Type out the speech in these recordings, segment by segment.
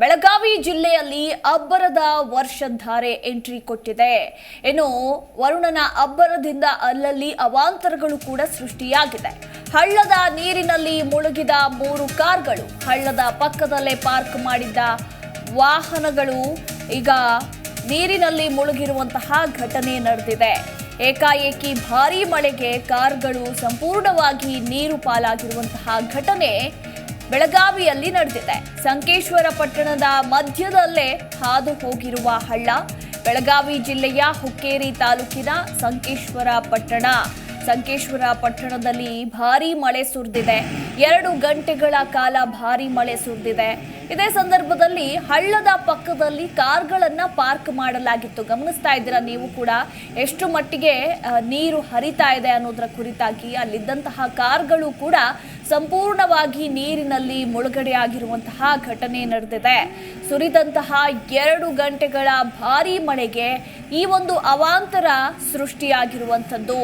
ಬೆಳಗಾವಿ ಜಿಲ್ಲೆಯಲ್ಲಿ ಅಬ್ಬರದ ವರ್ಷಧಾರೆ ಎಂಟ್ರಿ ಕೊಟ್ಟಿದೆ. ಇನ್ನು ವರುಣನ ಅಬ್ಬರದಿಂದ ಅಲ್ಲಲ್ಲಿ ಅವಾಂತರಗಳು ಕೂಡ ಸೃಷ್ಟಿಯಾಗಿದೆ. ಹಳ್ಳದ ನೀರಿನಲ್ಲಿ ಮುಳುಗಿದ 3 ಕಾರ್ಗಳು, ಹಳ್ಳದ ಪಕ್ಕದಲ್ಲೇ ಪಾರ್ಕ್ ಮಾಡಿದ್ದ ವಾಹನಗಳು ಈಗ ನೀರಿನಲ್ಲಿ ಮುಳುಗಿರುವಂತಹ ಘಟನೆ ನಡೆದಿದೆ. ಏಕಾಏಕಿ ಭಾರೀ ಮಳೆಗೆ ಕಾರ್ಗಳು ಸಂಪೂರ್ಣವಾಗಿ ನೀರು ಪಾಲಾಗಿರುವಂತಹ ಘಟನೆ ಬೆಳಗಾವಿಯಲ್ಲಿ ನಡೆದಿದೆ. ಸಂಕೇಶ್ವರ ಪಟ್ಟಣದ ಮಧ್ಯದಲ್ಲೇ ಹಾದು ಹೋಗಿರುವ ಹಳ್ಳ. ಬೆಳಗಾವಿ ಜಿಲ್ಲೆಯ ಹುಕ್ಕೇರಿ ತಾಲೂಕಿನ ಸಂಕೇಶ್ವರ ಪಟ್ಟಣದಲ್ಲಿ ಭಾರೀ ಮಳೆ ಸುರಿದಿದೆ. 2 ಗಂಟೆಗಳ ಕಾಲ ಭಾರೀ ಮಳೆ ಸುರಿದಿದೆ. ಇದೇ ಸಂದರ್ಭದಲ್ಲಿ ಹಳ್ಳದ ಪಕ್ಕದಲ್ಲಿ ಕಾರ್ಗಳನ್ನ ಪಾರ್ಕ್ ಮಾಡಲಾಗಿತ್ತು. ಗಮನಿಸ್ತಾ ಇದ್ದೀರಾ ನೀವು ಕೂಡ ಎಷ್ಟು ಮಟ್ಟಿಗೆ ನೀರು ಹರಿತಾ ಇದೆ ಅನ್ನೋದರ ಕುರಿತಾಗಿ. ಅಲ್ಲಿದ್ದಂತಹ ಕಾರ್ಗಳು ಕೂಡ ಸಂಪೂರ್ಣವಾಗಿ ನೀರಿನಲ್ಲಿ ಮುಳುಗಡೆಯಾಗಿರುವಂತಹ ಘಟನೆ ನಡೆದಿದೆ. ಸುರಿದಂತಹ 2 ಗಂಟೆಗಳ ಭಾರೀ ಮಳೆಗೆ ಈ ಒಂದು ಅವಾಂತರ ಸೃಷ್ಟಿಯಾಗಿರುವಂಥದ್ದು.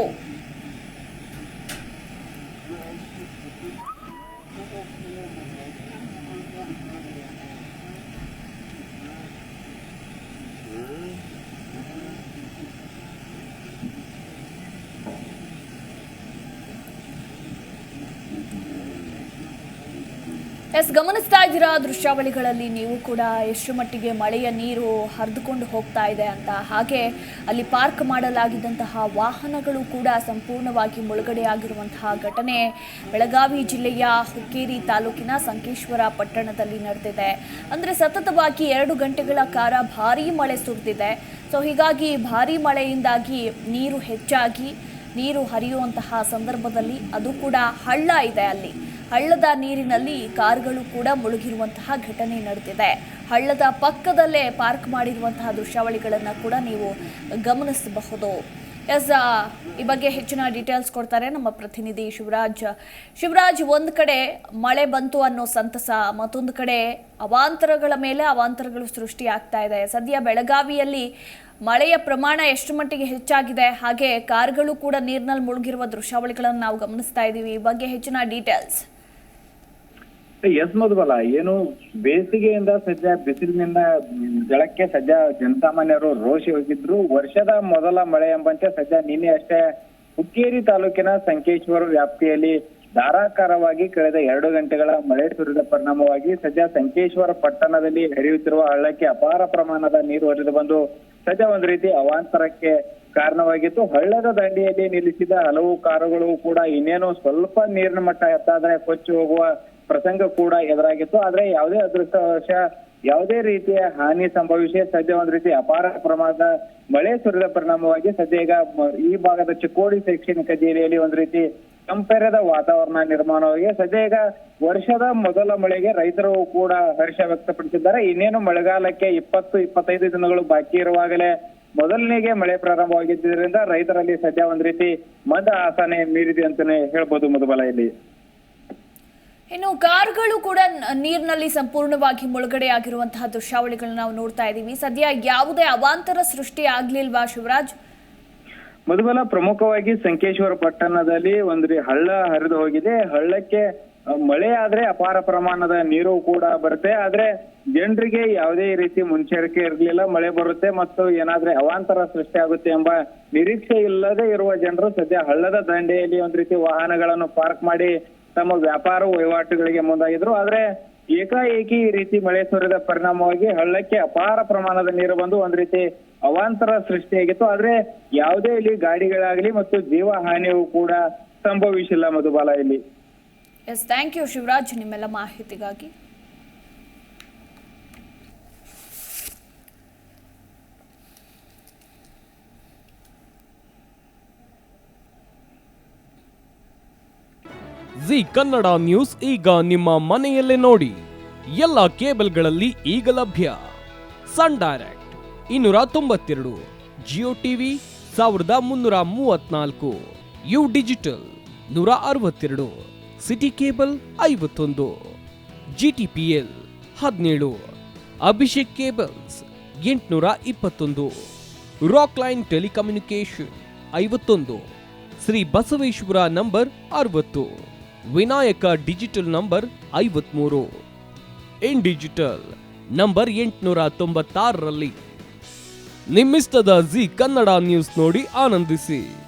ಗಮನಿಸ್ತಾ ಇದ್ದೀರಾ ದೃಶ್ಯಾವಳಿಗಳಲ್ಲಿ ನೀವು ಕೂಡ ಎಷ್ಟು ಮಟ್ಟಿಗೆ ಮಳೆಯ ನೀರು ಹರಿದುಕೊಂಡು ಹೋಗ್ತಾ ಇದೆ ಅಂತ. ಹಾಗೆ ಅಲ್ಲಿ ಪಾರ್ಕ್ ಮಾಡಲಾಗಿದ್ದಂತಹ ವಾಹನಗಳು ಕೂಡ ಸಂಪೂರ್ಣವಾಗಿ ಮುಳುಗಡೆಯಾಗಿರುವಂತಹ ಘಟನೆ ಬೆಳಗಾವಿ ಜಿಲ್ಲೆಯ ಹುಕ್ಕೇರಿ ತಾಲೂಕಿನ ಸಂಕೇಶ್ವರ ಪಟ್ಟಣದಲ್ಲಿ ನಡೆದಿದೆ. ಅಂದರೆ ಸತತವಾಗಿ 2 ಗಂಟೆಗಳ ಕಾಲ ಭಾರೀ ಮಳೆ ಸುರಿದಿದೆ. ಸೊ ಹೀಗಾಗಿ ಭಾರೀ ಮಳೆಯಿಂದಾಗಿ ನೀರು ಹೆಚ್ಚಾಗಿ ನೀರು ಹರಿಯುವಂತಹ ಸಂದರ್ಭದಲ್ಲಿ ಅದು ಕೂಡ ಹಳ್ಳ ಇದೆ. ಅಲ್ಲಿ ಹಳ್ಳದ ನೀರಿನಲ್ಲಿ ಕಾರ್ಗಳು ಕೂಡ ಮುಳುಗಿರುವಂತಹ ಘಟನೆ ನಡೆದಿದೆ. ಹಳ್ಳದ ಪಕ್ಕದಲ್ಲೇ ಪಾರ್ಕ್ ಮಾಡಿರುವಂತಹ ದೃಶ್ಯಾವಳಿಗಳನ್ನು ಕೂಡ ನೀವು ಗಮನಿಸಬಹುದು. ಈ ಬಗ್ಗೆ ಹೆಚ್ಚಿನ ಡೀಟೇಲ್ಸ್ ಕೊಡ್ತಾರೆ ನಮ್ಮ ಪ್ರತಿನಿಧಿ ಶಿವರಾಜ್. ಒಂದು ಕಡೆ ಮಳೆ ಬಂತು ಅನ್ನೋ ಸಂತಸ, ಮತ್ತೊಂದು ಕಡೆ ಅವಾಂತರಗಳ ಮೇಲೆ ಅವಾಂತರಗಳು ಸೃಷ್ಟಿ ಆಗ್ತಾ ಇದೆ. ಸದ್ಯ ಬೆಳಗಾವಿಯಲ್ಲಿ ಮಳೆಯ ಪ್ರಮಾಣ ಎಷ್ಟು ಮಟ್ಟಿಗೆ ಹೆಚ್ಚಾಗಿದೆ, ಹಾಗೆ ಕಾರ್ಗಳು ಕೂಡ ನೀರಿನಲ್ಲಿ ಮುಳುಗಿರುವ ದೃಶ್ಯಾವಳಿಗಳನ್ನು ನಾವು ಗಮನಿಸ್ತಾ ಇದ್ದೀವಿ. ಈ ಬಗ್ಗೆ ಹೆಚ್ಚಿನ ಡೀಟೇಲ್ಸ್. ಎಸ್ ಮಧುಬಲ, ಏನು ಬೇಸಿಗೆಯಿಂದ ಸದ್ಯ ಬಿಸಿಲಿನಿಂದ ಜಳಕ್ಕೆ ಸದ್ಯ ಜನಸಾಮಾನ್ಯರು ರೋಷಿ ಹೋಗಿದ್ರು. ವರ್ಷದ ಮೊದಲ ಮಳೆ ಎಂಬಂತೆ ಸದ್ಯ ನಿನ್ನೆ ಅಷ್ಟೇ ಹುಕ್ಕೇರಿ ತಾಲೂಕಿನ ಸಂಕೇಶ್ವರ ವ್ಯಾಪ್ತಿಯಲ್ಲಿ ಧಾರಾಕಾರವಾಗಿ ಕಳೆದ 2 ಗಂಟೆಗಳ ಮಳೆ ಸುರಿದ ಪರಿಣಾಮವಾಗಿ ಸದ್ಯ ಸಂಕೇಶ್ವರ ಪಟ್ಟಣದಲ್ಲಿ ಹರಿಯುತ್ತಿರುವ ಹಳ್ಳಕ್ಕೆ ಅಪಾರ ಪ್ರಮಾಣದ ನೀರು ಹರಿದು ಬಂದು ಸದ್ಯ ಒಂದು ರೀತಿ ಅವಾಂತರಕ್ಕೆ ಕಾರಣವಾಗಿತ್ತು. ಹಳ್ಳದ ದಂಡೆಯಲ್ಲಿ ನಿಲ್ಲಿಸಿದ ಹಲವು ಕಾರುಗಳು ಕೂಡ ಇನ್ನೇನು ಸ್ವಲ್ಪ ನೀರಿನ ಮಟ್ಟ ಎತ್ತಾದ್ರೆ ಕೊಚ್ಚಿ ಹೋಗುವ ಪ್ರಸಂಗ ಕೂಡ ಎದುರಾಗಿತ್ತು. ಆದ್ರೆ ಯಾವುದೇ ಅದೃಷ್ಟವಶ ಯಾವುದೇ ರೀತಿಯ ಹಾನಿ ಸಂಭವಿಸಿ ಸದ್ಯ ಒಂದು ರೀತಿ ಅಪಾರ ಪ್ರಮಾಣದ ಮಳೆ ಸುರಿದ ಪರಿಣಾಮವಾಗಿ ಸದ್ಯ ಈಗ ಈ ಭಾಗದ ಚಿಕ್ಕೋಡಿ ಶೈಕ್ಷಣಿಕ ಜಿಲ್ಲೆಯಲ್ಲಿ ಒಂದು ರೀತಿ ತಂಪೆರೆದ ವಾತಾವರಣ ನಿರ್ಮಾಣವಾಗಿ ಸದ್ಯ ಈಗ ವರ್ಷದ ಮೊದಲ ಮಳೆಗೆ ರೈತರು ಕೂಡ ಹರ್ಷ ವ್ಯಕ್ತಪಡಿಸಿದ್ದಾರೆ. ಇನ್ನೇನು ಮಳೆಗಾಲಕ್ಕೆ 20-25 ದಿನಗಳು ಬಾಕಿ ಇರುವಾಗಲೇ ಮೊದಲನೆಗೆ ಮಳೆ ಪ್ರಾರಂಭವಾಗಿದ್ದರಿಂದ ರೈತರಲ್ಲಿ ಸದ್ಯ ಒಂದು ರೀತಿ ಮಂದ ಆಸನೆ ಮೀರಿದೆ ಅಂತಾನೆ ಹೇಳ್ಬೋದು ಮಧುಬಲ. ಇಲ್ಲಿ ಇನ್ನು ಕಾರ್ಗಳು ಕೂಡ ನೀರಿನಲ್ಲಿ ಸಂಪೂರ್ಣವಾಗಿ ಮುಳುಗಡೆಯಾಗಿರುವಂತಹ ದೃಶ್ಯಾವಳಿಗಳನ್ನ ನಾವು ನೋಡ್ತಾ ಇದ್ದೀವಿ. ಸದ್ಯ ಯಾವುದೇ ಅವಾಂತರ ಸೃಷ್ಟಿ ಆಗ್ಲಿಲ್ವಾ ಶಿವರಾಜ್? ಮಧುಬಲ, ಪ್ರಮುಖವಾಗಿ ಸಂಕೇಶ್ವರ ಪಟ್ಟಣದಲ್ಲಿ ಒಂದು ಹಳ್ಳ ಹರಿದು ಹೋಗಿದೆ. ಹಳ್ಳಕ್ಕೆ ಮಳೆ ಆದ್ರೆ ಅಪಾರ ಪ್ರಮಾಣದ ನೀರು ಕೂಡ ಬರುತ್ತೆ. ಆದ್ರೆ ಜನರಿಗೆ ಯಾವುದೇ ರೀತಿ ಮುನ್ನೆಚ್ಚರಿಕೆ ಇರಲಿಲ್ಲ. ಮಳೆ ಬರುತ್ತೆ ಮತ್ತು ಏನಾದ್ರೆ ಅವಾಂತರ ಸೃಷ್ಟಿ ಆಗುತ್ತೆ ಎಂಬ ನಿರೀಕ್ಷೆ ಇಲ್ಲದೆ ಇರುವ ಜನರು ಸದ್ಯ ಹಳ್ಳದ ದಂಡೆಯಲ್ಲಿ ಒಂದು ರೀತಿ ವಾಹನಗಳನ್ನು ಪಾರ್ಕ್ ಮಾಡಿ ತಮ್ಮ ವ್ಯಾಪಾರ ವಹಿವಾಟುಗಳಿಗೆ ಮುಂದಾಗಿದ್ರು. ಆದ್ರೆ ಏಕಾಏಕಿ ಈ ರೀತಿ ಮಳೆ ಸುರಿದ ಪರಿಣಾಮವಾಗಿ ಹಳ್ಳಕ್ಕೆ ಅಪಾರ ಪ್ರಮಾಣದ ನೀರು ಬಂದು ಒಂದ್ ರೀತಿ ಅವಾಂತರ ಸೃಷ್ಟಿಯಾಗಿತ್ತು. ಆದ್ರೆ ಯಾವುದೇ ಇಲ್ಲಿ ಗಾಡಿಗಳಾಗ್ಲಿ ಮತ್ತು ಜೀವ ಹಾನಿಯೂ ಕೂಡ ಸಂಭವಿಸಿಲ್ಲ ಮಧುಬಾಲ. ಇಲ್ಲಿ ಥ್ಯಾಂಕ್ ಯು ಶಿವರಾಜ್ ನಿಮ್ಮೆಲ್ಲ ಮಾಹಿತಿಗಾಗಿ. ಜಿ ಕನ್ನಡ ನ್ಯೂಸ್ ಈಗ ನಿಮ್ಮ ಮನೆಯಲ್ಲೇ ನೋಡಿ. ಎಲ್ಲ ಕೇಬಲ್ಗಳಲ್ಲಿ ಈಗ ಲಭ್ಯ. Sun Direct 292, Jio TV 1334, U digital 162, city cable 51, GTPL 17, Abhishek cables 821, rock line telecommunication 51, Shri Basaveshwara number 60, Vinayaka digital number 53, in digital number 896ರಲ್ಲಿ. ನಿಮ್ಮಿಸ್ತದ ಜಿ ಕನ್ನಡ ನ್ಯೂಸ್ ನೋಡಿ ಆನಂದಿಸಿ.